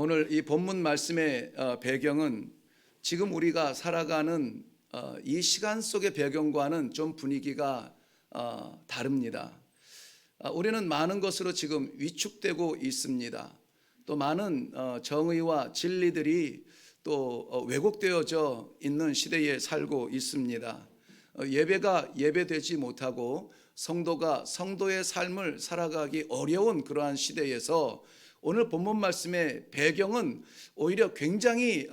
오늘 이 본문 말씀의 배경은 지금 우리가 살아가는 이 시간 속의 배경과는 좀 분위기가 다릅니다. 우리는 많은 것으로 지금 위축되고 있습니다. 또 많은 정의와 진리들이 또 왜곡되어져 있는 시대에 살고 있습니다. 예배가 예배되지 못하고 성도가 성도의 삶을 살아가기 어려운 그러한 시대에서 오늘 본문 말씀의 배경은 오히려 굉장히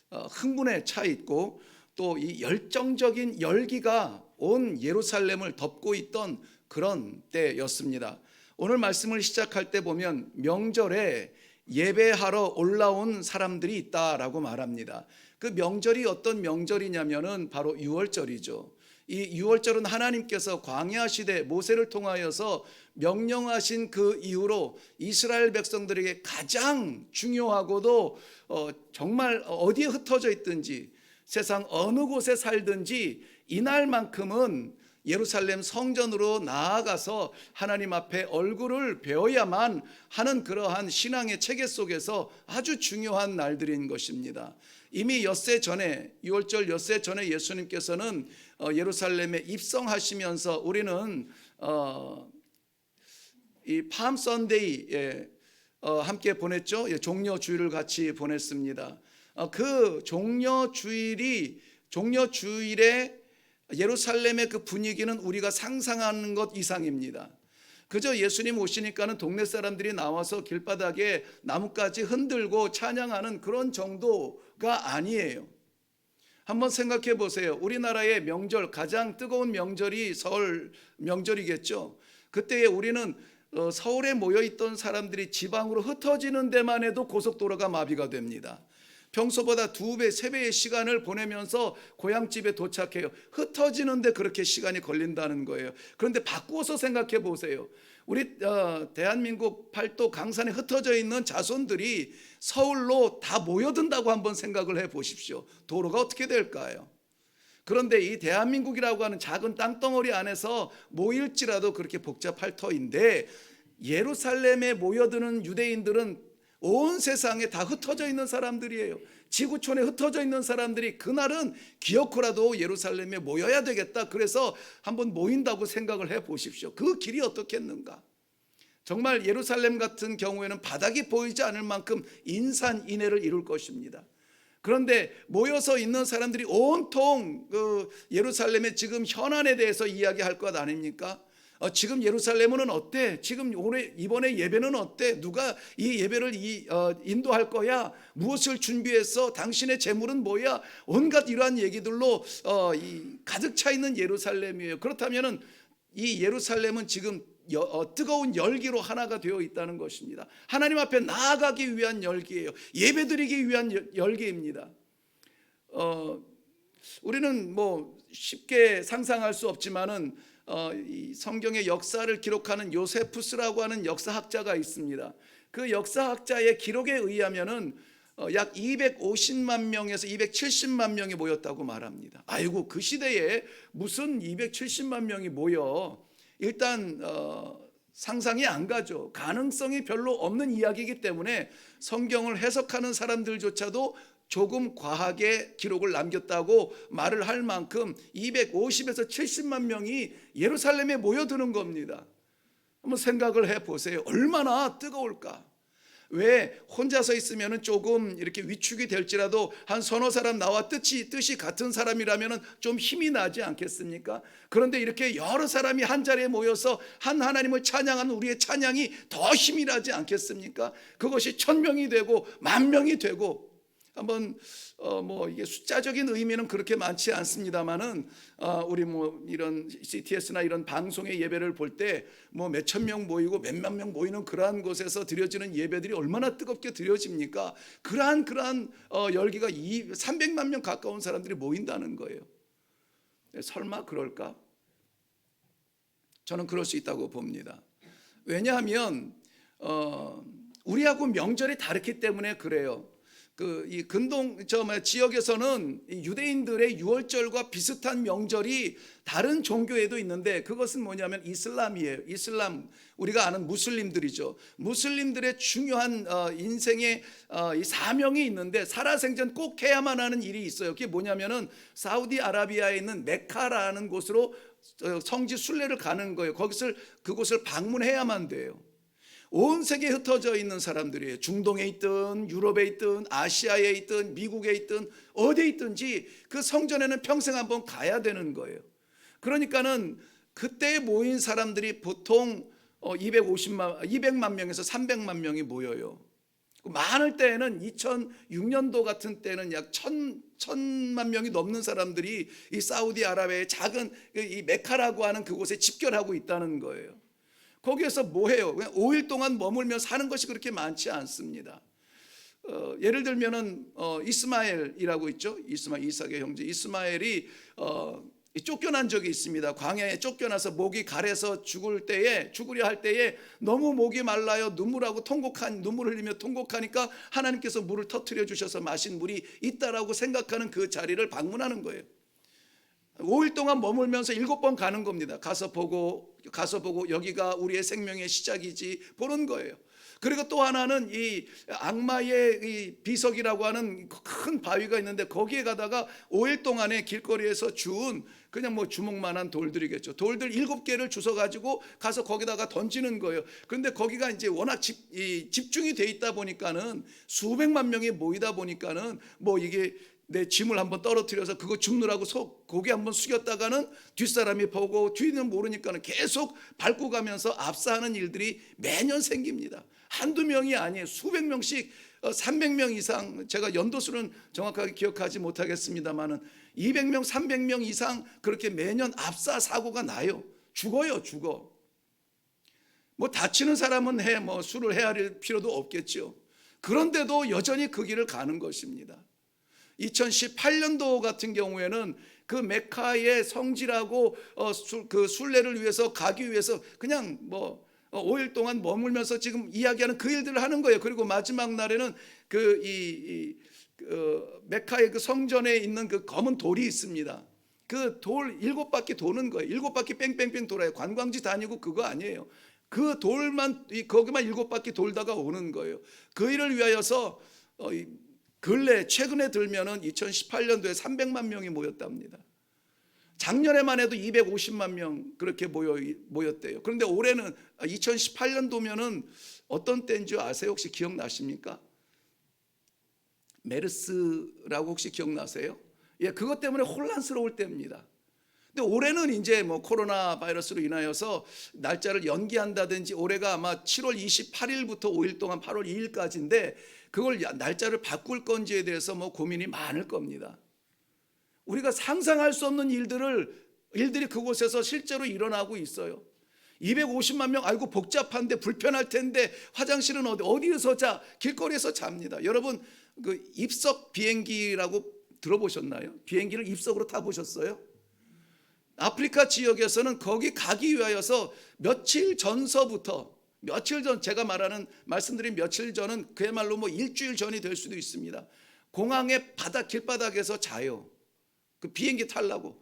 흥분에 차 있고 또 이 열정적인 열기가 온 예루살렘을 덮고 있던 그런 때였습니다. 오늘 말씀을 시작할 때 보면 명절에 예배하러 올라온 사람들이 있다라고 말합니다. 그 명절이 어떤 명절이냐면은 바로 유월절이죠. 이 유월절은 하나님께서 광야 시대 모세를 통하여서 명령하신 그 이후로 이스라엘 백성들에게 가장 중요하고도 정말 어디에 흩어져 있든지 세상 어느 곳에 살든지 이날만큼은 예루살렘 성전으로 나아가서 하나님 앞에 얼굴을 배워야만 하는 그러한 신앙의 체계 속에서 아주 중요한 날들인 것입니다. 이미 엿새 전에 유월절 엿새 전에 예수님께서는 예루살렘에 입성하시면서 우리는 이 팜 선데이에 함께 보냈죠. 종려 주일을 같이 보냈습니다. 그 종려 주일에 예루살렘의 그 분위기는 우리가 상상하는 것 이상입니다. 그저 예수님 오시니까는 동네 사람들이 나와서 길바닥에 나뭇가지 흔들고 찬양하는 그런 정도가 아니에요. 한번 생각해 보세요. 우리나라의 명절, 가장 뜨거운 명절이 설 명절이겠죠. 그때에 우리는 서울에 모여있던 사람들이 지방으로 흩어지는 데만 해도 고속도로가 마비가 됩니다. 평소보다 2배, 3배의 시간을 보내면서 고향집에 도착해요. 흩어지는데 그렇게 시간이 걸린다는 거예요. 그런데 바꾸어서 생각해 보세요. 우리 대한민국 팔도 강산에 흩어져 있는 자손들이 서울로 다 모여든다고 한번 생각을 해 보십시오. 도로가 어떻게 될까요? 그런데 이 대한민국이라고 하는 작은 땅덩어리 안에서 모일지라도 그렇게 복잡할 터인데 예루살렘에 모여드는 유대인들은 온 세상에 다 흩어져 있는 사람들이에요. 지구촌에 흩어져 있는 사람들이 그날은 기어코라도 예루살렘에 모여야 되겠다. 그래서 한번 모인다고 생각을 해 보십시오. 그 길이 어떻겠는가? 정말 예루살렘 같은 경우에는 바닥이 보이지 않을 만큼 인산인해를 이룰 것입니다. 그런데 모여서 있는 사람들이 온통 그 예루살렘의 지금 현안에 대해서 이야기할 것 아닙니까? 지금 예루살렘은 어때? 지금 이번에 예배는 어때? 누가 이 예배를 인도할 거야? 무엇을 준비했어? 당신의 재물은 뭐야? 온갖 이러한 얘기들로 가득 차 있는 예루살렘이에요. 그렇다면은 이 예루살렘은 지금 뜨거운 열기로 하나가 되어 있다는 것입니다. 하나님 앞에 나아가기 위한 열기예요. 예배드리기 위한 열기입니다. 우리는 뭐 쉽게 상상할 수 없지만은 이 성경의 역사를 기록하는 요세푸스라고 하는 역사학자가 있습니다. 그 역사학자의 기록에 의하면은 약 250만 명에서 270만 명이 모였다고 말합니다. 아이고, 그 시대에 무슨 270만 명이 모여? 일단 상상이 안 가죠. 가능성이 별로 없는 이야기이기 때문에 성경을 해석하는 사람들조차도 조금 과하게 기록을 남겼다고 말을 할 만큼 250에서 70만 명이 예루살렘에 모여드는 겁니다. 한번 생각을 해보세요. 얼마나 뜨거울까? 왜 혼자서 있으면 조금 이렇게 위축이 될지라도 한 서너 사람 나와 뜻이 같은 사람이라면 좀 힘이 나지 않겠습니까? 그런데 이렇게 여러 사람이 한 자리에 모여서 한 하나님을 찬양하는 우리의 찬양이 더 힘이 나지 않겠습니까? 그것이 1000명이 되고 10,000명이 되고, 한번 뭐 이게 숫자적인 의미는 그렇게 많지 않습니다만은 우리 뭐 이런 CTS나 이런 방송의 예배를 볼 때 뭐 몇천 명 모이고 몇만 명 모이는 그러한 곳에서 드려지는 예배들이 얼마나 뜨겁게 드려집니까? 그러한 열기가 300만 명 가까운 사람들이 모인다는 거예요. 설마 그럴까? 저는 그럴 수 있다고 봅니다. 왜냐하면 우리하고 명절이 다르기 때문에 그래요. 이 근동 지역에서는 이 유대인들의 유월절과 비슷한 명절이 다른 종교에도 있는데, 그것은 뭐냐면 이슬람이에요. 이슬람, 우리가 아는 무슬림들이죠. 무슬림들의 중요한 인생의 이 사명이 있는데, 살아생전 꼭 해야만 하는 일이 있어요. 그게 뭐냐면은 사우디아라비아에 있는 메카라는 곳으로 성지 순례를 가는 거예요. 그곳을 방문해야만 돼요. 온 세계에 흩어져 있는 사람들이에요. 중동에 있든 유럽에 있든 아시아에 있든 미국에 있든 어디에 있든지 그 성전에는 평생 한번 가야 되는 거예요. 그러니까는 그때 모인 사람들이 보통 200만 명에서 300만 명이 모여요. 많을 때에는 2006년도 같은 때는 약 1,000만 명이 넘는 사람들이 이 사우디아라비아의 작은 이 메카라고 하는 그곳에 집결하고 있다는 거예요. 거기에서 뭐 해요? 그냥 5일 동안 머물며 사는 것이 그렇게 많지 않습니다. 예를 들면은 이스마엘이라고 있죠. 이삭의 형제 이스마엘이 쫓겨난 적이 있습니다. 광야에 쫓겨나서 목이 가래서 죽으려 할 때에 너무 목이 말라요. 눈물 흘리며 통곡하니까 하나님께서 물을 터뜨려 주셔서 마신 물이 있다라고 생각하는 그 자리를 방문하는 거예요. 5일 동안 머물면서 7번 가는 겁니다. 가서 보고 여기가 우리의 생명의 시작이지 보는 거예요. 그리고 또 하나는 이 악마의 이 비석이라고 하는 큰 바위가 있는데, 거기에 가다가 5일 동안에 길거리에서 주운 그냥 뭐 주먹만한 돌들이겠죠. 돌들 7개를 주워 가지고 가서 거기다가 던지는 거예요. 그런데 거기가 이제 워낙 집중이 돼 있다 보니까는 수백만 명이 모이다 보니까는 뭐 이게 내 짐을 한번 떨어뜨려서 그거 줍느라고 고개 한번 숙였다가는 뒷사람이 보고 뒤는 모르니까는 계속 밟고 가면서 압사하는 일들이 매년 생깁니다. 한두 명이 아니에요. 수백 명씩, 300명 이상, 제가 연도수는 정확하게 기억하지 못하겠습니다만은 200명, 300명 이상 그렇게 매년 압사 사고가 나요. 죽어. 뭐 다치는 사람은 뭐 술을 헤아릴 필요도 없겠죠. 그런데도 여전히 그 길을 가는 것입니다. 2018년도 같은 경우에는 그 메카의 성지라고 그 순례를 위해서 가기 위해서 그냥 뭐 5일 동안 머물면서 지금 이야기하는 그 일들을 하는 거예요. 그리고 마지막 날에는 메카의 그 성전에 있는 그 검은 돌이 있습니다. 그 돌 7바퀴 도는 거예요. 7바퀴 뺑뺑뺑 돌아요. 관광지 다니고 그거 아니에요. 그 돌만 거기만 7바퀴 돌다가 오는 거예요. 그 일을 위하여서 최근에 들면은 2018년도에 300만 명이 모였답니다. 작년에만 해도 250만 명 그렇게 모였대요. 그런데 올해는 2018년도면은 어떤 때인 줄 아세요? 혹시 기억나십니까? 메르스라고 혹시 기억나세요? 예, 그것 때문에 혼란스러울 때입니다. 근데 올해는 이제 뭐 코로나 바이러스로 인하여서 날짜를 연기한다든지, 올해가 아마 7월 28일부터 5일 동안 8월 2일까지인데 그걸 날짜를 바꿀 건지에 대해서 뭐 고민이 많을 겁니다. 우리가 상상할 수 없는 일들이 그곳에서 실제로 일어나고 있어요. 250만 명, 알고 복잡한데 불편할 텐데 화장실은 어디에서 길거리에서 잡니다. 여러분 그 입석 비행기라고 들어보셨나요? 비행기를 입석으로 타보셨어요? 아프리카 지역에서는 거기 가기 위하여서 며칠 전, 제가 말씀드린 며칠 전은 그야말로 뭐 일주일 전이 될 수도 있습니다. 공항의 길바닥에서 자요. 그 비행기 타려고.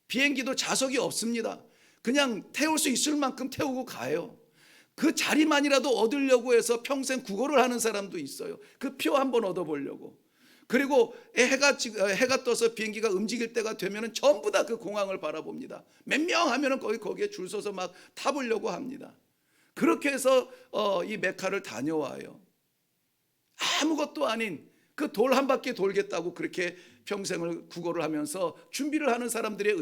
비행기도 좌석이 없습니다. 그냥 태울 수 있을 만큼 태우고 가요. 그 자리만이라도 얻으려고 해서 평생 구걸을 하는 사람도 있어요. 그 표 한번 얻어보려고. 그리고 해가 떠서 비행기가 움직일 때가 되면은 전부 다 그 공항을 바라봅니다. 몇 명 하면은 거기에 줄 서서 막 타보려고 합니다. 그렇게 해서 이 메카를 다녀와요. 아무것도 아닌 그 돌 한 바퀴 돌겠다고 그렇게 평생을 구걸을 하면서 준비를 하는 사람들에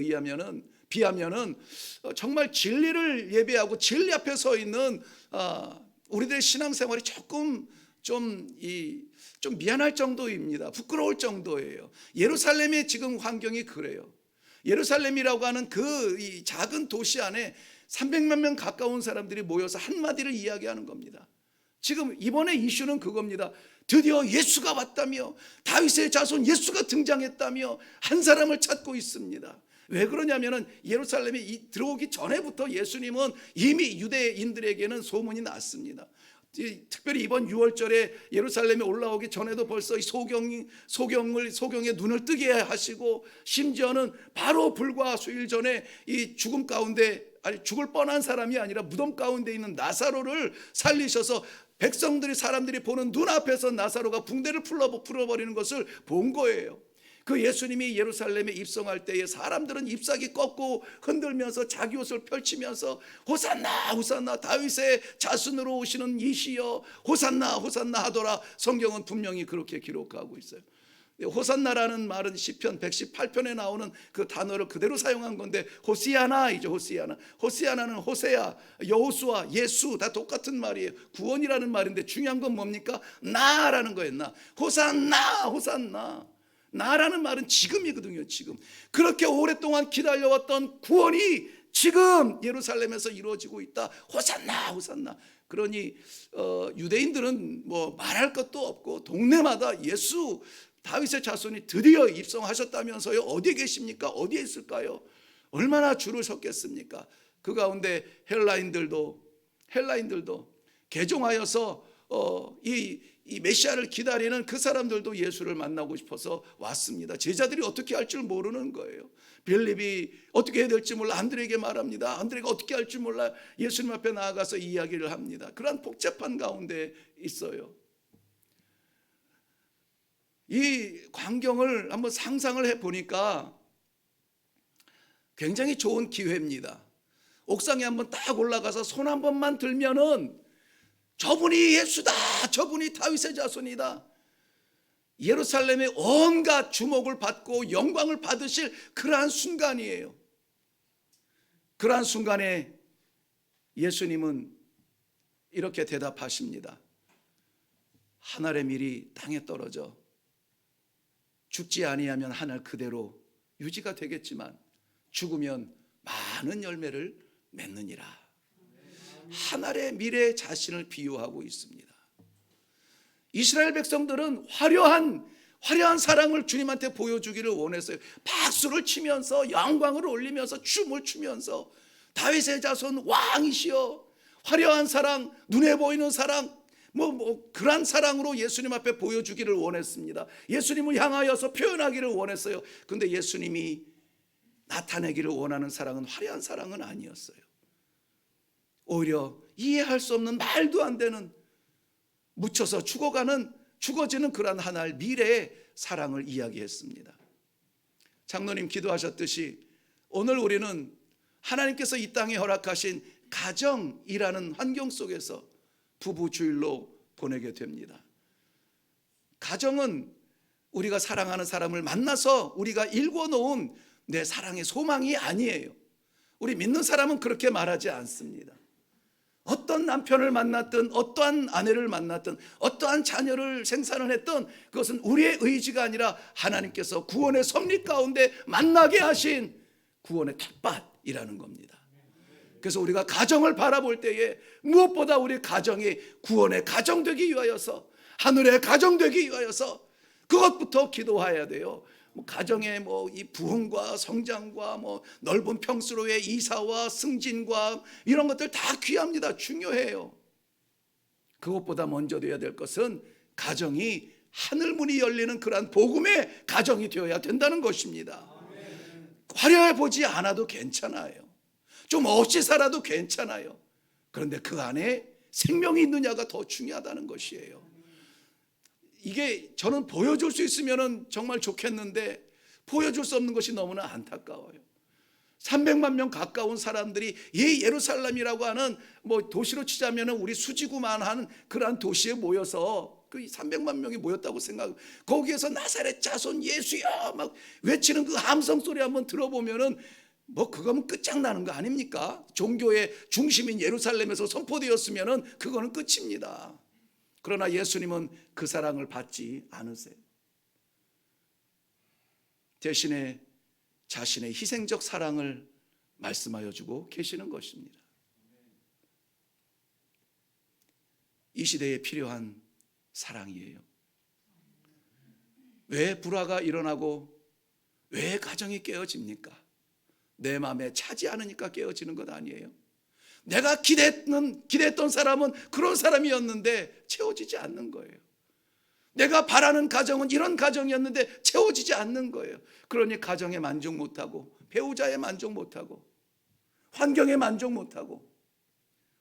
비하면은 정말 진리를 예배하고 진리 앞에 서 있는 우리들의 신앙생활이 조금 좀 미안할 정도입니다. 부끄러울 정도예요. 예루살렘의 지금 환경이 그래요. 예루살렘이라고 하는 이 작은 도시 안에 300만 명 가까운 사람들이 모여서 한마디를 이야기하는 겁니다. 지금 이번에 이슈는 그겁니다. 드디어 예수가 왔다며, 다윗의 자손 예수가 등장했다며 한 사람을 찾고 있습니다. 왜 그러냐면은 예루살렘에 들어오기 전에부터 예수님은 이미 유대인들에게는 소문이 났습니다. 특별히 이번 6월절에 예루살렘에 올라오기 전에도 벌써 이 소경의 눈을 뜨게 하시고, 심지어는 바로 불과 수일 전에 이 죽음 가운데, 아니 죽을 뻔한 사람이 아니라 무덤 가운데 있는 나사로를 살리셔서 백성들이, 사람들이 보는 눈앞에서 나사로가 붕대를 풀어버리는 것을 본 거예요. 그 예수님이 예루살렘에 입성할 때에 사람들은 잎사귀 꺾고 흔들면서 자기 옷을 펼치면서 호산나 호산나 다윗의 자손으로 오시는 이시여 호산나 호산나 하더라. 성경은 분명히 그렇게 기록하고 있어요. 호산나라는 말은 시편 118편에 나오는 그 단어를 그대로 사용한 건데, 호시아나이죠. 호시아나는 호세야, 여호수아, 예수 다 똑같은 말이에요. 구원이라는 말인데 중요한 건 뭡니까? 나라는 거예요. 나. 호산나 호산나. 나라는 말은 지금이거든요. 지금 그렇게 오랫동안 기다려왔던 구원이 지금 예루살렘에서 이루어지고 있다. 호산나 호산나. 그러니 유대인들은 뭐 말할 것도 없고 동네마다 예수 다윗의 자손이 드디어 입성하셨다면서요. 어디에 계십니까? 어디에 있을까요? 얼마나 줄을 섰겠습니까? 그 가운데 헬라인들도 개종하여서 이 메시아를 기다리는 그 사람들도 예수를 만나고 싶어서 왔습니다. 제자들이 어떻게 할 줄 모르는 거예요. 빌립이 어떻게 해야 될지 몰라 안드레에게 말합니다. 안드레가 어떻게 할 줄 몰라 예수님 앞에 나아가서 이야기를 합니다. 그러한 복잡한 가운데 있어요. 이 광경을 한번 상상을 해보니까 굉장히 좋은 기회입니다. 옥상에 한번 딱 올라가서 손 한 번만 들면은 저분이 예수다, 저분이 다윗의 자손이다, 예루살렘의 온갖 주목을 받고 영광을 받으실 그러한 순간이에요. 그러한 순간에 예수님은 이렇게 대답하십니다. 하늘의 밀이 땅에 떨어져 죽지 아니하면 하늘 그대로 유지가 되겠지만 죽으면 많은 열매를 맺느니라. 하늘의 밀의 자신을 비유하고 있습니다. 이스라엘 백성들은 화려한 사랑을 주님한테 보여주기를 원했어요. 박수를 치면서 영광을 올리면서 춤을 추면서 다윗의 자손 왕이시여, 화려한 사랑, 눈에 보이는 사랑, 그런 사랑으로 예수님 앞에 보여주기를 원했습니다. 예수님을 향하여서 표현하기를 원했어요. 그런데 예수님이 나타내기를 원하는 사랑은 화려한 사랑은 아니었어요. 오히려 이해할 수 없는, 말도 안 되는, 묻혀서 죽어지는 그러한 하나의 미래의 사랑을 이야기했습니다. 장로님 기도하셨듯이 오늘 우리는 하나님께서 이 땅에 허락하신 가정이라는 환경 속에서 부부 주일로 보내게 됩니다. 가정은 우리가 사랑하는 사람을 만나서 우리가 일궈놓은 내 사랑의 소망이 아니에요. 우리 믿는 사람은 그렇게 말하지 않습니다. 어떤 남편을 만났든 어떠한 아내를 만났든 어떠한 자녀를 생산을 했든 그것은 우리의 의지가 아니라 하나님께서 구원의 섭리 가운데 만나게 하신 구원의 텃밭이라는 겁니다. 그래서 우리가 가정을 바라볼 때에 무엇보다 우리 가정이 구원의 가정 되기 위하여서, 하늘의 가정 되기 위하여서 그것부터 기도해야 돼요. 가정의 이 부흥과 성장과 넓은 평수로의 이사와 승진과 이런 것들 다 귀합니다. 중요해요. 그것보다 먼저 되어야 될 것은 가정이 하늘문이 열리는 그러한 복음의 가정이 되어야 된다는 것입니다. 화려해 보지 않아도 괜찮아요. 좀 없이 살아도 괜찮아요. 그런데 그 안에 생명이 있느냐가 더 중요하다는 것이에요. 이게 저는 보여줄 수 있으면 정말 좋겠는데 보여줄 수 없는 것이 너무나 안타까워요. 300만 명 가까운 사람들이 이 예루살렘이라고 하는 도시로 치자면 우리 수지구만한 그러한 도시에 모여서 그 300만 명이 모였다고 생각하고 거기에서 나사렛 자손 예수야 막 외치는 그 함성 소리 한번 들어보면은 그거면 끝장나는 거 아닙니까? 종교의 중심인 예루살렘에서 선포되었으면은 그거는 끝입니다. 그러나 예수님은 그 사랑을 받지 않으세요. 대신에 자신의 희생적 사랑을 말씀하여 주고 계시는 것입니다. 이 시대에 필요한 사랑이에요. 왜 불화가 일어나고 왜 가정이 깨어집니까? 내 마음에 차지 않으니까 깨어지는 것 아니에요. 내가 기대했던 사람은 그런 사람이었는데 채워지지 않는 거예요. 내가 바라는 가정은 이런 가정이었는데 채워지지 않는 거예요. 그러니 가정에 만족 못하고, 배우자에 만족 못하고, 환경에 만족 못하고,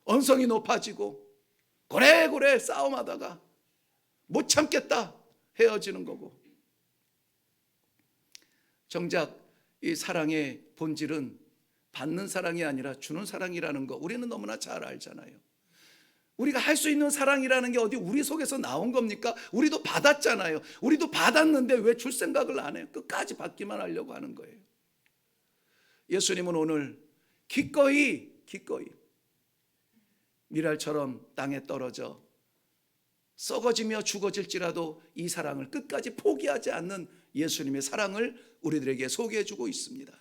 언성이 높아지고 고래고래 싸움하다가 못 참겠다 헤어지는 거고. 정작 이 사랑의 본질은 받는 사랑이 아니라 주는 사랑이라는 거 우리는 너무나 잘 알잖아요. 우리가 할 수 있는 사랑이라는 게 어디 우리 속에서 나온 겁니까? 우리도 받았잖아요. 우리도 받았는데 왜 줄 생각을 안 해요? 끝까지 받기만 하려고 하는 거예요. 예수님은 오늘 기꺼이 미랄처럼 땅에 떨어져 썩어지며 죽어질지라도 이 사랑을 끝까지 포기하지 않는 예수님의 사랑을 우리들에게 소개해 주고 있습니다.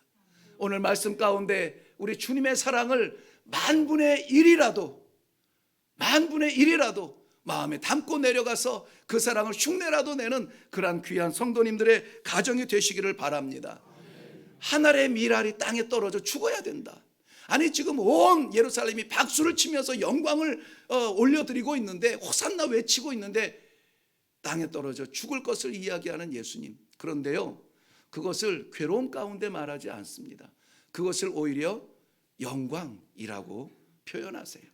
오늘 말씀 가운데 우리 주님의 사랑을 만분의 1이라도 마음에 담고 내려가서 그 사랑을 흉내라도 내는 그러한 귀한 성도님들의 가정이 되시기를 바랍니다. 한 알의 밀알이 땅에 떨어져 죽어야 된다. 아니 지금 온 예루살렘이 박수를 치면서 영광을 올려드리고 있는데, 호산나 외치고 있는데 땅에 떨어져 죽을 것을 이야기하는 예수님. 그런데요, 그것을 괴로움 가운데 말하지 않습니다. 그것을 오히려 영광이라고 표현하세요.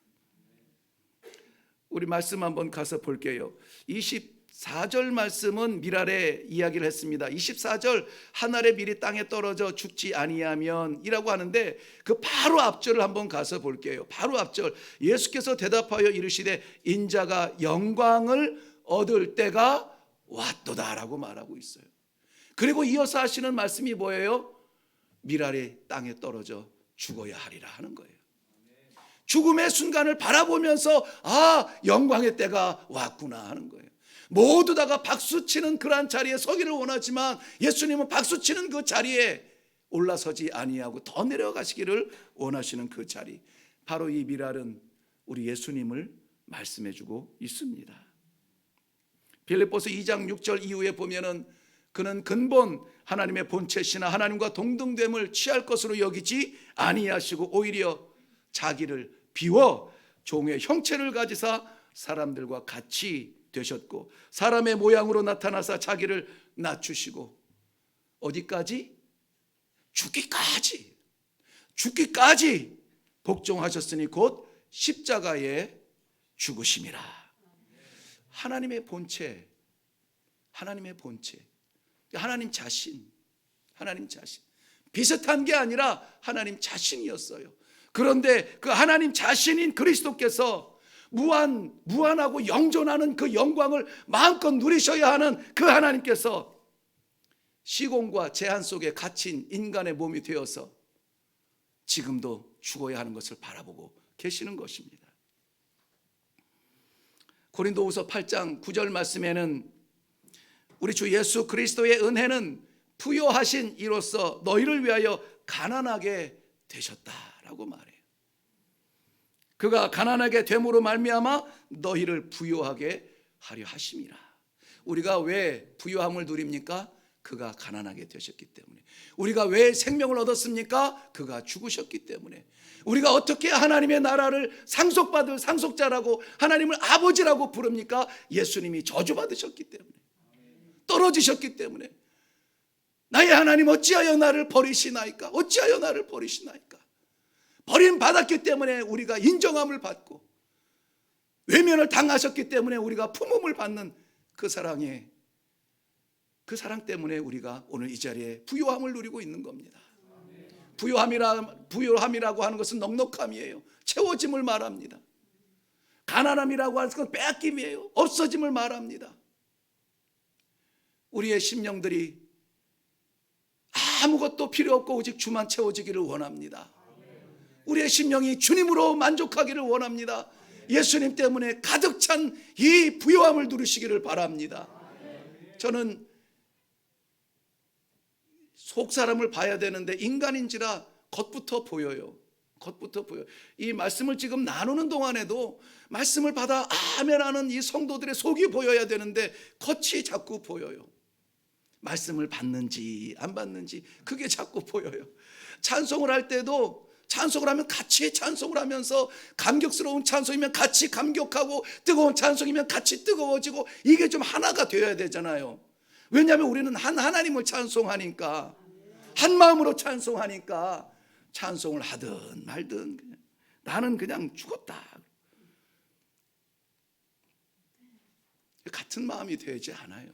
우리 말씀 한번 가서 볼게요. 24절 말씀은 밀알의 이야기를 했습니다. 24절 한 알의 밀이 땅에 떨어져 죽지 아니하면 이라고 하는데, 그 바로 앞절을 한번 가서 볼게요. 바로 앞절, 예수께서 대답하여 이르시되 인자가 영광을 얻을 때가 왔도다라고 말하고 있어요. 그리고 이어서 하시는 말씀이 뭐예요? 밀알이 땅에 떨어져 죽어야 하리라 하는 거예요. 죽음의 순간을 바라보면서 영광의 때가 왔구나 하는 거예요. 모두 다가 박수치는 그러한 자리에 서기를 원하지만 예수님은 박수치는 그 자리에 올라서지 아니하고 더 내려가시기를 원하시는 그 자리, 바로 이 밀알은 우리 예수님을 말씀해주고 있습니다. 빌립보서 2장 6절 이후에 보면은 그는 근본 하나님의 본체시나 하나님과 동등됨을 취할 것으로 여기지 아니하시고 오히려 자기를 비워 종의 형체를 가지사 사람들과 같이 되셨고 사람의 모양으로 나타나사 자기를 낮추시고 어디까지? 죽기까지 복종하셨으니 곧 십자가에 죽으심이라. 하나님의 본체, 하나님 자신 비슷한 게 아니라 하나님 자신이었어요. 그런데 그 하나님 자신인 그리스도께서 무한하고 영존하는 그 영광을 마음껏 누리셔야 하는 그 하나님께서 시공과 제한 속에 갇힌 인간의 몸이 되어서 지금도 죽어야 하는 것을 바라보고 계시는 것입니다. 고린도후서 8장 9절 말씀에는 우리 주 예수 그리스도의 은혜는 부요하신 이로써 너희를 위하여 가난하게 되셨다라고 말해요. 그가 가난하게 됨으로 말미암아 너희를 부요하게 하려 하심이라. 우리가 왜 부요함을 누립니까? 그가 가난하게 되셨기 때문에. 우리가 왜 생명을 얻었습니까? 그가 죽으셨기 때문에. 우리가 어떻게 하나님의 나라를 상속받을 상속자라고 하나님을 아버지라고 부릅니까? 예수님이 저주받으셨기 때문에, 떨어지셨기 때문에. 나의 하나님 어찌하여 나를 버리시나이까? 어찌하여 나를 버리시나이까? 버림받았기 때문에 우리가 인정함을 받고 외면을 당하셨기 때문에 우리가 품음을 받는 그 사랑 때문에 우리가 오늘 이 자리에 부요함을 누리고 있는 겁니다. 부요함이라고 하는 것은 넉넉함이에요. 채워짐을 말합니다. 가난함이라고 하는 것은 빼앗김이에요. 없어짐을 말합니다. 우리의 심령들이 아무것도 필요 없고 오직 주만 채워지기를 원합니다. 우리의 심령이 주님으로 만족하기를 원합니다. 예수님 때문에 가득 찬 이 부요함을 누리시기를 바랍니다. 저는 속 사람을 봐야 되는데 인간인지라 겉부터 보여요. 이 말씀을 지금 나누는 동안에도 말씀을 받아 아멘하는 이 성도들의 속이 보여야 되는데 겉이 자꾸 보여요. 말씀을 받는지 안 받는지 그게 자꾸 보여요. 찬송을 할 때도 찬송을 하면 같이 찬송을 하면서, 감격스러운 찬송이면 같이 감격하고, 뜨거운 찬송이면 같이 뜨거워지고, 이게 좀 하나가 되어야 되잖아요. 왜냐하면 우리는 한 하나님을 찬송하니까, 한 마음으로 찬송하니까, 찬송을 하든 말든 나는 그냥 죽었다, 같은 마음이 되지 않아요.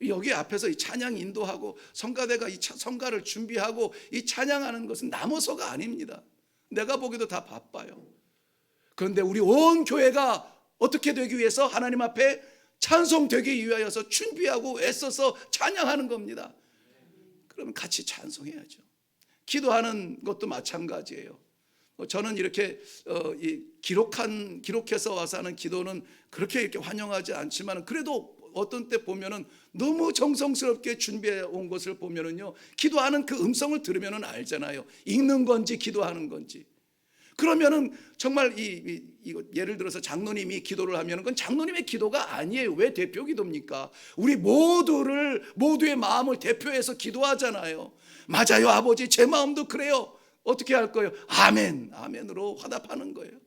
여기 앞에서 이 찬양 인도하고 성가대가 이 성가를 준비하고 이 찬양하는 것은 남어서가 아닙니다. 내가 보기도 다 바빠요. 그런데 우리 온 교회가 어떻게 되기 위해서? 하나님 앞에 찬송되기 위하여서 준비하고 애써서 찬양하는 겁니다. 그러면 같이 찬송해야죠. 기도하는 것도 마찬가지예요. 저는 이렇게 기록해서 와서 하는 기도는 그렇게 이렇게 환영하지 않지만, 그래도 어떤 때 보면은 너무 정성스럽게 준비해 온 것을 보면은요, 기도하는 그 음성을 들으면은 알잖아요. 읽는 건지 기도하는 건지. 그러면은 정말 이거 예를 들어서 장로님이 기도를 하면은 그건 장로님의 기도가 아니에요. 왜 대표 기도입니까? 우리 모두의 마음을 대표해서 기도하잖아요. 맞아요, 아버지, 제 마음도 그래요. 어떻게 할 거예요? 아멘, 아멘으로 화답하는 거예요.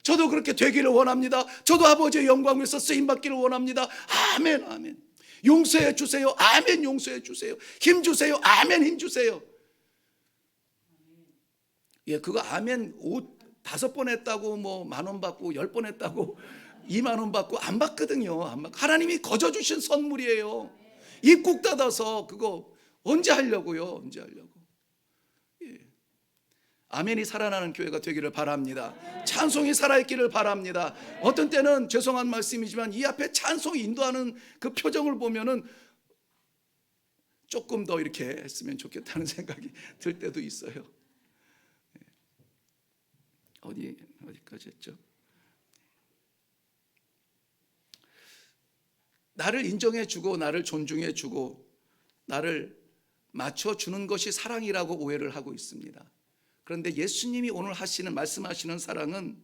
저도 그렇게 되기를 원합니다. 저도 아버지의 영광 위해서 쓰임받기를 원합니다. 아멘, 아멘. 용서해 주세요. 아멘, 용서해 주세요. 힘 주세요. 아멘, 힘 주세요. 예, 그거 아멘 5번 했다고 뭐 10,000원 받고 10번 했다고 20,000원 받고 안 받거든요. 하나님이 거저 주신 선물이에요. 입 꾹 닫아서 그거 언제 하려고요? 언제 하려고? 아멘이 살아나는 교회가 되기를 바랍니다. 찬송이 살아있기를 바랍니다. 어떤 때는 죄송한 말씀이지만 이 앞에 찬송 인도하는 그 표정을 보면은 조금 더 이렇게 했으면 좋겠다는 생각이 들 때도 있어요. 어디까지 했죠? 나를 인정해주고 나를 존중해주고 나를 맞춰주는 것이 사랑이라고 오해를 하고 있습니다. 그런데 예수님이 오늘 말씀하시는 사랑은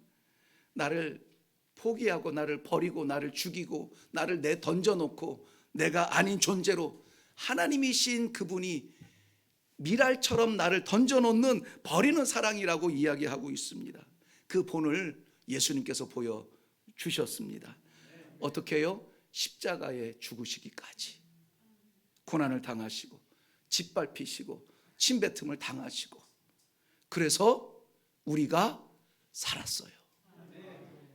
나를 포기하고 나를 버리고 나를 죽이고 나를 던져놓고 내가 아닌 존재로 하나님이신 그분이 미랄처럼 나를 던져놓는, 버리는 사랑이라고 이야기하고 있습니다. 그 본을 예수님께서 보여주셨습니다. 어떻게 해요? 십자가에 죽으시기까지 고난을 당하시고 짓밟히시고 침뱉음을 당하시고, 그래서 우리가 살았어요.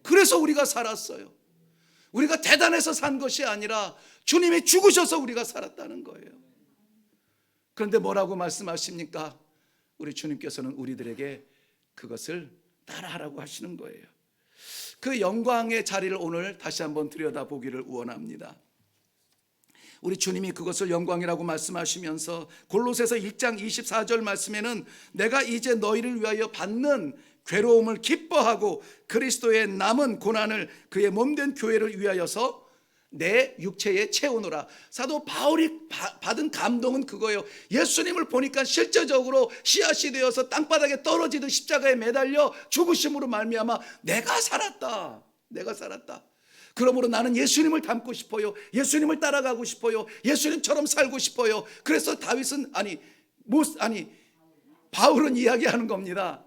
그래서 우리가 살았어요. 우리가 대단해서 산 것이 아니라 주님이 죽으셔서 우리가 살았다는 거예요. 그런데 뭐라고 말씀하십니까? 우리 주님께서는 우리들에게 그것을 따라하라고 하시는 거예요. 그 영광의 자리를 오늘 다시 한번 들여다보기를 원합니다. 우리 주님이 그것을 영광이라고 말씀하시면서 골로새서 1장 24절 말씀에는 내가 이제 너희를 위하여 받는 괴로움을 기뻐하고 그리스도의 남은 고난을 그의 몸된 교회를 위하여서 내 육체에 채우노라. 사도 바울이 받은 감동은 그거예요. 예수님을 보니까 실제적으로 씨앗이 되어서 땅바닥에 떨어지듯 십자가에 매달려 죽으심으로 말미암아 내가 살았다. 내가 살았다. 그러므로 나는 예수님을 닮고 싶어요. 예수님을 따라가고 싶어요. 예수님처럼 살고 싶어요. 그래서 바울은 이야기하는 겁니다.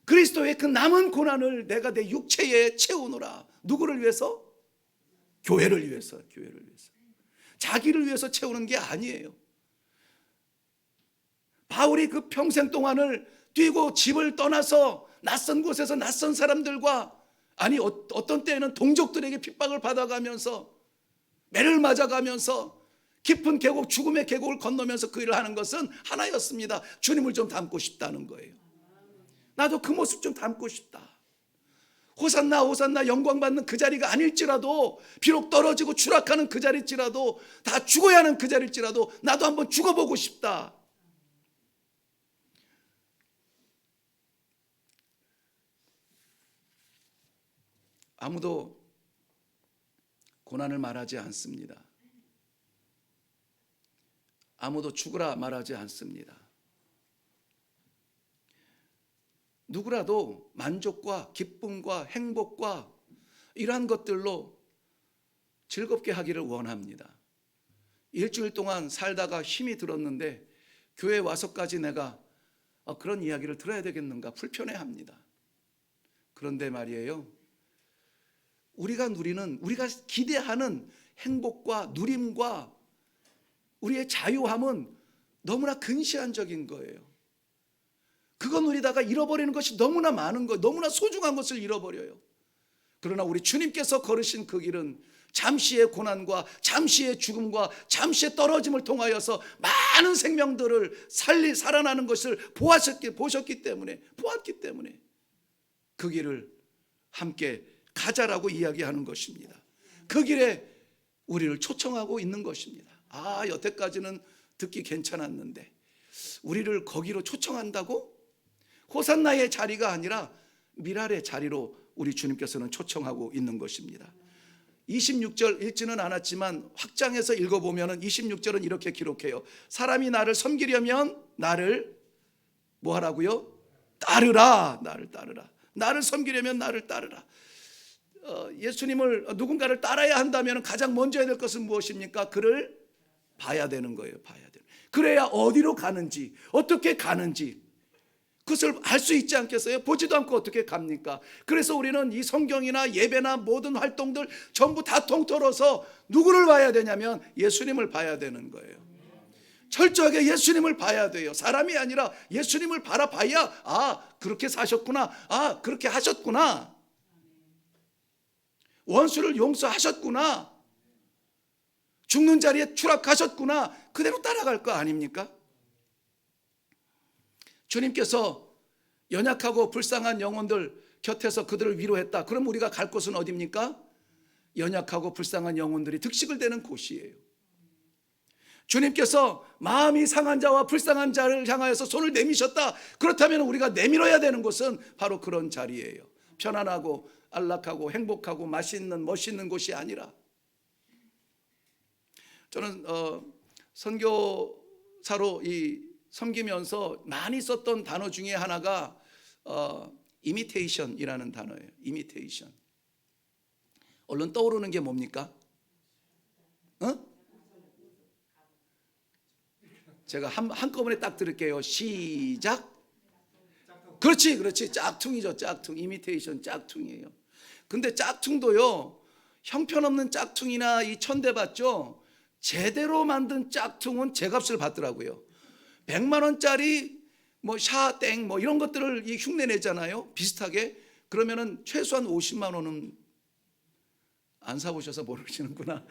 그리스도의 그 남은 고난을 내가 내 육체에 채우노라. 누구를 위해서? 교회를 위해서. 자기를 위해서 채우는 게 아니에요. 바울이 그 평생 동안을 뛰고 집을 떠나서 낯선 곳에서 낯선 사람들과, 어떤 때에는 동족들에게 핍박을 받아가면서 매를 맞아가면서 깊은 계곡, 죽음의 계곡을 건너면서 그 일을 하는 것은 하나였습니다. 주님을 좀 닮고 싶다는 거예요. 나도 그 모습 좀 닮고 싶다. 호산나 호산나 영광 받는 그 자리가 아닐지라도, 비록 떨어지고 추락하는 그 자리일지라도, 다 죽어야 하는 그 자리일지라도 나도 한번 죽어보고 싶다. 아무도 고난을 말하지 않습니다. 아무도 죽으라 말하지 않습니다. 누구라도 만족과 기쁨과 행복과 이러한 것들로 즐겁게 하기를 원합니다. 일주일 동안 살다가 힘이 들었는데 교회 와서까지 내가 그런 이야기를 들어야 되겠는가 불편해합니다. 그런데 말이에요, 우리가 기대하는 행복과 누림과 우리의 자유함은 너무나 근시안적인 거예요. 그거 누리다가 잃어버리는 것이 너무나 많은 거, 너무나 소중한 것을 잃어버려요. 그러나 우리 주님께서 걸으신 그 길은 잠시의 고난과 잠시의 죽음과 잠시의 떨어짐을 통하여서 많은 생명들을 살아나는 것을 보았기 때문에 그 길을 함께 가자라고 이야기하는 것입니다. 그 길에 우리를 초청하고 있는 것입니다. 여태까지는 듣기 괜찮았는데 우리를 거기로 초청한다고? 호산나의 자리가 아니라 미랄의 자리로 우리 주님께서는 초청하고 있는 것입니다. 26절 읽지는 않았지만 확장해서 읽어보면 26절은 이렇게 기록해요. 사람이 나를 섬기려면 나를 뭐 하라고요? 따르라. 나를 따르라. 나를 섬기려면 나를 따르라. 예수님을 누군가를 따라야 한다면 가장 먼저 해야 될 것은 무엇입니까? 그를 봐야 되는 거예요. 그래야 어디로 가는지, 어떻게 가는지 그것을 알 수 있지 않겠어요? 보지도 않고 어떻게 갑니까? 그래서 우리는 이 성경이나 예배나 모든 활동들 전부 다 통틀어서 누구를 봐야 되냐면 예수님을 봐야 되는 거예요. 철저하게 예수님을 봐야 돼요. 사람이 아니라 예수님을 바라봐야 그렇게 사셨구나, 그렇게 하셨구나, 원수를 용서하셨구나, 죽는 자리에 추락하셨구나, 그대로 따라갈 거 아닙니까? 주님께서 연약하고 불쌍한 영혼들 곁에서 그들을 위로했다. 그럼 우리가 갈 곳은 어디입니까? 연약하고 불쌍한 영혼들이 득식을 되는 곳이에요. 주님께서 마음이 상한 자와 불쌍한 자를 향하여서 손을 내미셨다. 그렇다면 우리가 내밀어야 되는 곳은 바로 그런 자리예요. 편안하고 안락하고 행복하고 멋있는 곳이 아니라. 저는 선교사로 섬기면서 많이 썼던 단어 중에 하나가 imitation이라는 단어예요. imitation. 얼른 떠오르는 게 뭡니까? 제가 한꺼번에 딱 들을게요. 시작. 그렇지. 짝퉁이죠. 짝퉁. imitation 짝퉁이에요. 근데 짝퉁도요, 형편없는 짝퉁이나 이 천대받죠, 제대로 만든 짝퉁은 제값을 받더라고요. 100만 원짜리 샤땡 이런 것들을 흉내 내잖아요. 비슷하게. 그러면은 최소한 50만 원은 안 사보셔서 모르시는구나.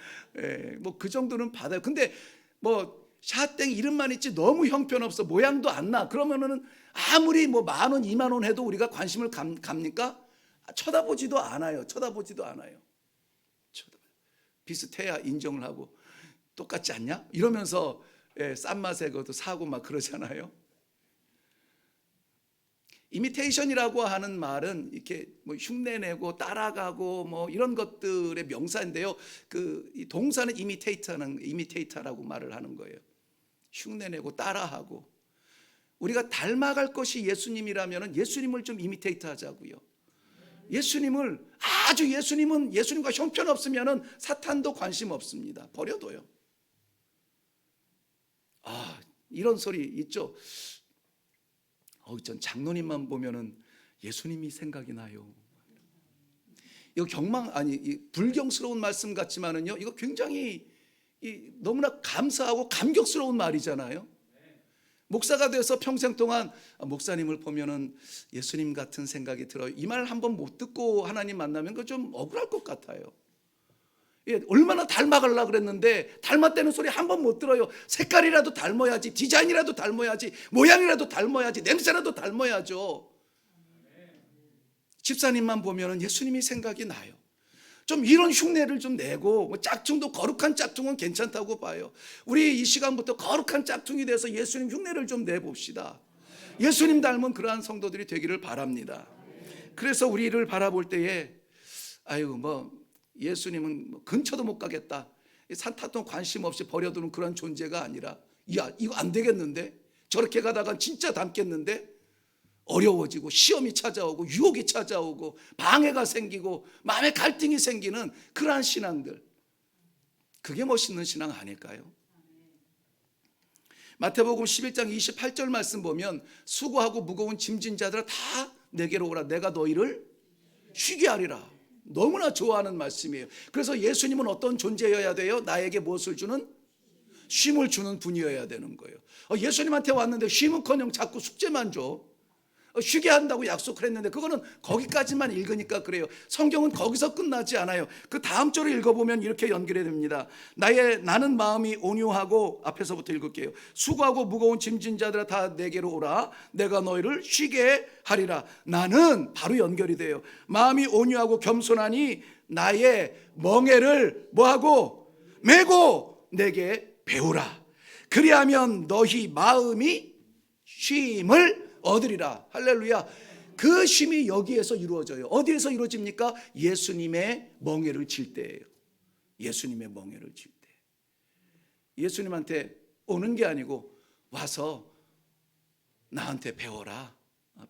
그 정도는 받아요. 근데 샤땡 이름만 있지 너무 형편없어, 모양도 안 나. 그러면은 아무리 10,000원, 20,000원 해도 우리가 관심을 갑니까? 쳐다보지도 않아요. 비슷해야 인정을 하고, 똑같지 않냐? 이러면서 싼 맛에 그것도 사고 막 그러잖아요. 이미테이션이라고 하는 말은 이렇게 흉내내고 따라가고 이런 것들의 명사인데요. 이 동사는 이미테이터라고 말을 하는 거예요. 흉내내고 따라하고. 우리가 닮아갈 것이 예수님이라면 예수님을 좀 이미테이터 하자고요. 예수님은 예수님과 형편없으면 사탄도 관심 없습니다. 버려둬요. 이런 소리 있죠. 전 장로님만 보면은 예수님이 생각이 나요. 이거 불경스러운 말씀 같지만은요, 이거 굉장히 너무나 감사하고 감격스러운 말이잖아요. 목사가 돼서 평생 동안 목사님을 보면은 예수님 같은 생각이 들어요. 이 말 한번 못 듣고 하나님 만나면 그거 좀 억울할 것 같아요. 얼마나 닮아가려고 그랬는데 닮았다는 소리 한 번 못 들어요. 색깔이라도 닮아야지, 디자인이라도 닮아야지, 모양이라도 닮아야지, 냄새라도 닮아야죠. 집사님만 보면 예수님이 생각이 나요. 좀 이런 흉내를 좀 내고, 짝퉁도 거룩한 짝퉁은 괜찮다고 봐요. 우리 이 시간부터 거룩한 짝퉁이 돼서 예수님 흉내를 좀 내봅시다. 예수님 닮은 그러한 성도들이 되기를 바랍니다. 그래서 우리를 바라볼 때에 예수님은 근처도 못 가겠다, 산타도 관심 없이 버려두는 그런 존재가 아니라, 이거 안 되겠는데, 저렇게 가다가 진짜 닮겠는데, 어려워지고 시험이 찾아오고 유혹이 찾아오고 방해가 생기고 마음에 갈등이 생기는 그러한 신앙들, 그게 멋있는 신앙 아닐까요? 마태복음 11장 28절 말씀 보면 수고하고 무거운 짐진 자들아 다 내게로 오라 내가 너희를 쉬게 하리라. 너무나 좋아하는 말씀이에요. 그래서 예수님은 어떤 존재여야 돼요? 나에게 무엇을 주는? 쉼을 주는 분이어야 되는 거예요. 예수님한테 왔는데 쉼은커녕 자꾸 숙제만 줘. 쉬게 한다고 약속을 했는데 그거는 거기까지만 읽으니까 그래요. 성경은 거기서 끝나지 않아요. 그 다음 절을 읽어보면 이렇게 연결이 됩니다. 나는 마음이 온유하고, 앞에서부터 읽을게요. 수고하고 무거운 짐진 자들아 다 내게로 오라 내가 너희를 쉬게 하리라. 나는 바로 연결이 돼요. 마음이 온유하고 겸손하니 나의 멍에를 뭐하고 메고 내게 배우라. 그리하면 너희 마음이 쉼을 얻으리라. 할렐루야. 그 쉼이 여기에서 이루어져요. 어디에서 이루어집니까? 예수님의 멍에를 질 때예요. 예수님의 멍에를 질 때. 예수님한테 오는 게 아니고 와서 나한테 배워라.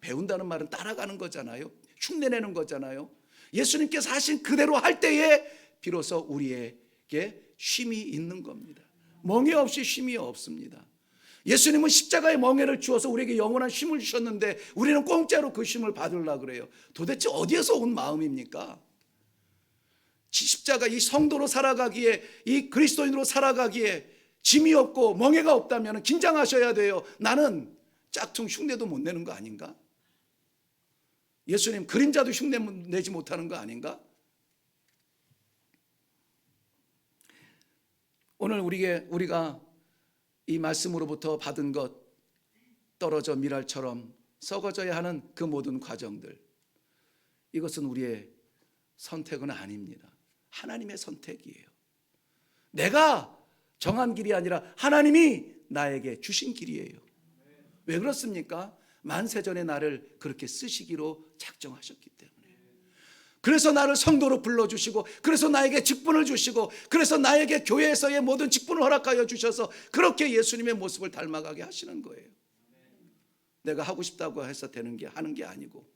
배운다는 말은 따라가는 거잖아요. 흉내내는 거잖아요. 예수님께서 하신 그대로 할 때에 비로소 우리에게 쉼이 있는 겁니다. 멍에 없이 쉼이 없습니다. 예수님은 십자가의 멍에를 주어서 우리에게 영원한 쉼을 주셨는데 우리는 공짜로 그 쉼을 받으려고 그래요. 도대체 어디에서 온 마음입니까? 십자가 이 성도로 살아가기에, 이 그리스도인으로 살아가기에 짐이 없고 멍에가 없다면 긴장하셔야 돼요. 나는 짝퉁 흉내도 못 내는 거 아닌가? 예수님 그림자도 흉내 내지 못하는 거 아닌가? 오늘 우리가 이 말씀으로부터 받은 것, 떨어져 밀알처럼 썩어져야 하는 그 모든 과정들, 이것은 우리의 선택은 아닙니다. 하나님의 선택이에요. 내가 정한 길이 아니라 하나님이 나에게 주신 길이에요. 왜 그렇습니까? 만세전에 나를 그렇게 쓰시기로 작정하셨기 때문에. 그래서 나를 성도로 불러주시고, 그래서 나에게 직분을 주시고, 그래서 나에게 교회에서의 모든 직분을 허락하여 주셔서 그렇게 예수님의 모습을 닮아가게 하시는 거예요. 내가 하고 싶다고 해서 하는 게 아니고,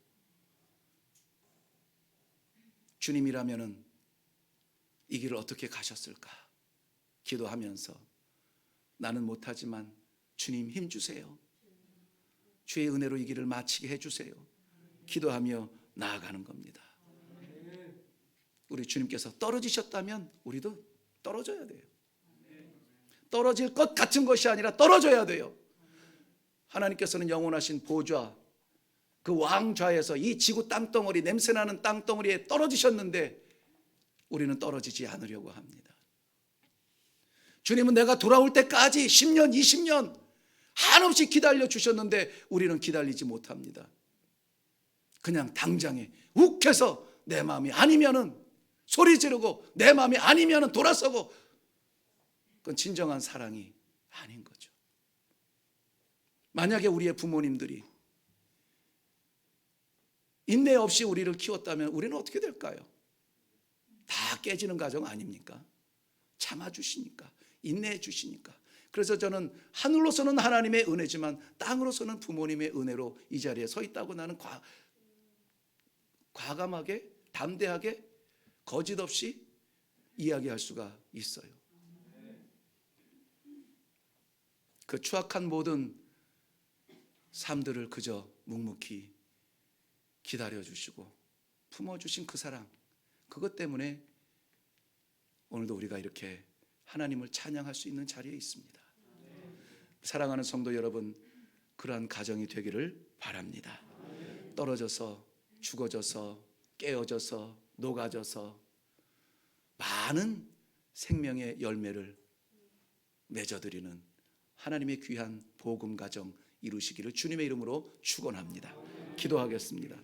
주님이라면은 이 길을 어떻게 가셨을까 기도하면서, 나는 못하지만 주님 힘 주세요, 주의 은혜로 이 길을 마치게 해주세요 기도하며 나아가는 겁니다. 우리 주님께서 떨어지셨다면 우리도 떨어져야 돼요. 떨어질 것 같은 것이 아니라 떨어져야 돼요. 하나님께서는 영원하신 보좌, 그 왕좌에서 이 지구 땅덩어리, 냄새나는 땅덩어리에 떨어지셨는데 우리는 떨어지지 않으려고 합니다. 주님은 내가 돌아올 때까지 10년, 20년 한없이 기다려 주셨는데 우리는 기다리지 못합니다. 그냥 당장에 욱해서 내 마음이 아니면은 소리 지르고, 내 마음이 아니면 돌아서고, 그건 진정한 사랑이 아닌 거죠. 만약에 우리의 부모님들이 인내 없이 우리를 키웠다면 우리는 어떻게 될까요? 다 깨지는 가정 아닙니까? 참아주시니까, 인내해 주시니까. 그래서 저는 하늘로서는 하나님의 은혜지만 땅으로서는 부모님의 은혜로 이 자리에 서 있다고 나는 과감하게, 담대하게, 거짓 없이 이야기할 수가 있어요. 그 추악한 모든 삶들을 그저 묵묵히 기다려주시고 품어주신 그 사랑, 그것 때문에 오늘도 우리가 이렇게 하나님을 찬양할 수 있는 자리에 있습니다. 사랑하는 성도 여러분, 그러한 가정이 되기를 바랍니다. 떨어져서, 죽어져서, 깨어져서, 녹아져서 많은 생명의 열매를 맺어드리는 하나님의 귀한 복음 가정 이루시기를 주님의 이름으로 축원합니다. 기도하겠습니다.